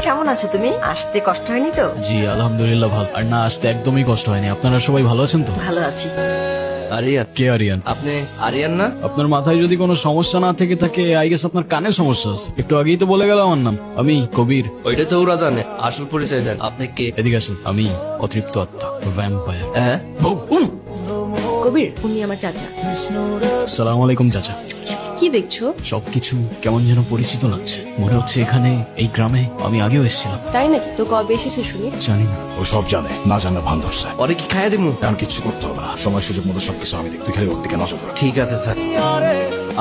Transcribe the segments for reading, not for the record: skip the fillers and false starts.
কেমন আছো তুমি? আসতে কষ্ট হয়নি তো? জি আলহামদুলিল্লাহ ভালো। আর না আসতে একদমই কষ্ট হয়নি। আপনারা সবাই ভালো আছেন তো? ভালো আছি। আরিয়ান, কে আরিয়ান? আপনি আরিয়ান না? আপনার মাথায় যদি কোনো সমস্যা না থেকে থাকে আই গেস আপনার কানে সমস্যা আছে। একটু আগেই তো বলে গেল আমার নাম। আমি কবির। ওইটা তো ওরা জানে, আসল পরিচয় দেন। আপনি কে? এদিকে আসুন। আমি অতৃপ্ত আত্মা, ভ্যাম্পায়ার। হ্যাঁ, কবির, উনি আমার চাচা। আসসালামু আলাইকুম চাচা। কি দেখছো? সবকিছু কেমন যেন পরিচিত লাগছে। মনে হচ্ছে এখানে এই গ্রামে আমি আগেও এসেছিলাম। তাই নাকি? তো কবে এসেছো শুনি? জানি না। ও সব জানে, না জানা ভান ধরছে। ওরে কি খাইয়া দিমু? তেমন কিচ্ছু করতে হবে না, সময় সুযোগ মতো সবকিছু আমি দেখি, তুই খালি ওর দিকে নজর রাখ। ঠিক আছে স্যার।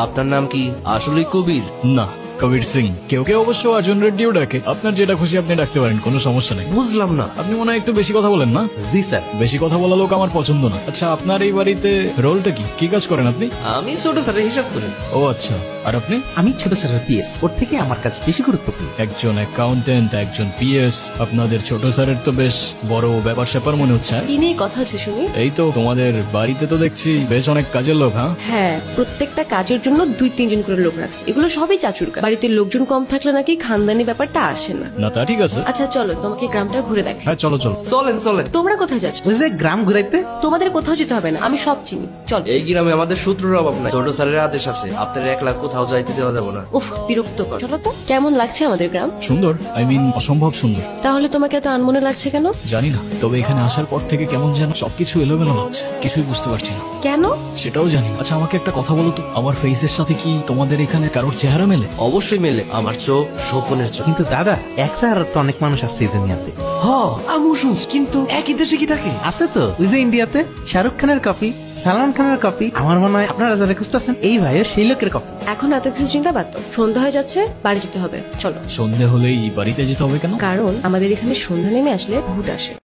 আপনার নাম কি আসলেই কবির? না, কবির সিং। কেউ কেউ অবশ্য অর্জুন রেড্ডিও ডাকে। আপনার যেটা খুশি আপনি ডাকতে পারেন, কোনো সমস্যা নেই। বুঝলাম না। আপনি মনে হয় একটু বেশি কথা বলেন না? জি স্যার। বেশি কথা বলা লোক আমার পছন্দ না। আচ্ছা, আপনার এই বাড়িতে রোলটা কি? কি কাজ করেন আপনি? আমি ছোট স্যারের হিসাব করি। ও আচ্ছা। আর আপনি? আমি ছোট স্যারের পিএস, ওর থেকে আমার কাজ বেশি গুরুত্বপূর্ণ। একজন অ্যাকাউন্টেন্ট, একজন পিএস। আপনাদের ছোট স্যারের তো বেশ বড় ব্যাপার স্যাপার মনে হচ্ছে। কি নিয়ে কথা হচ্ছে শুনি? এই তো তোমাদের বাড়িতে তো দেখছি বেশ অনেক কাজের লোক। হ্যাঁ, হ্যাঁ, প্রত্যেকটা কাজের জন্য 2-3 জন করে লোক রাখছে। এগুলো সবই চাচুর কাজ। বাড়িতে লোকজন কম থাকলে নাকি খানদানি ব্যাপারটা আসে না। না তা ঠিক আছে। আচ্ছা চলো, তোমাকে গ্রামটা ঘুরে দেখ। হ্যাঁ চলো চলো। চলেন চলেন। তোমরা কোথায় যাচ্ছ? ওই যে গ্রাম ঘুরাইতে। তোমাদের কোথাও যেতে হবে না, আমি সব চিনি। চলো। এই গ্রামে আমাদের সূত্রের অভাব নাই। ছোট স্যারের আদেশ আছে, আপনার একলা কোথাও যাইতে দেওয়া যাবে না। উফ, বিরক্ত কর। চলো তো। কেমন লাগছে আমাদের গ্রাম? সুন্দর, আই মিন অসম্ভব সুন্দর। তাহলে তোমাকে এত আনমনে লাগছে কেন? জানি না, তবে এখানে আসার পর থেকে কেমন যেন সবকিছু এলোমেলো লাগছে। কিছুই বুঝতে পারছি না। কেন? সেটাও জানি না। আচ্ছা আমাকে একটা কথা বলো তো, আমার ফেসের সাথে কি তোমাদের এখানে কারোর চেহারা মেলে? অবশ্যই মেলে। আমার চোখ শোকনের চোখ। কিন্তু দাদা, এক স্যার তো অনেক মানুষ আছে এই দুনিয়াতে। হ, আমিও শুনছি, কিন্তু একই দেশে কি থাকে? আছে তো, ওই যে ইন্ডিয়াতে শাহরুখ খানের কপি, সালমান খানের কপি। আমার মনে হয় আপনারা যারা খুঁজতেছেন এই ভাইও সেই লোকের কপি। এখন এত কিছু চিন্তা বাদ দাও। সন্ধ্যা হয়ে যাচ্ছে, বাড়ি যেতে হবে। চলো। সন্ধে হলেই বাড়িতে যেতে হবে কেন? কারণ আমাদের এখানে সন্ধ্যা নেমে আসলে ভূত আসে।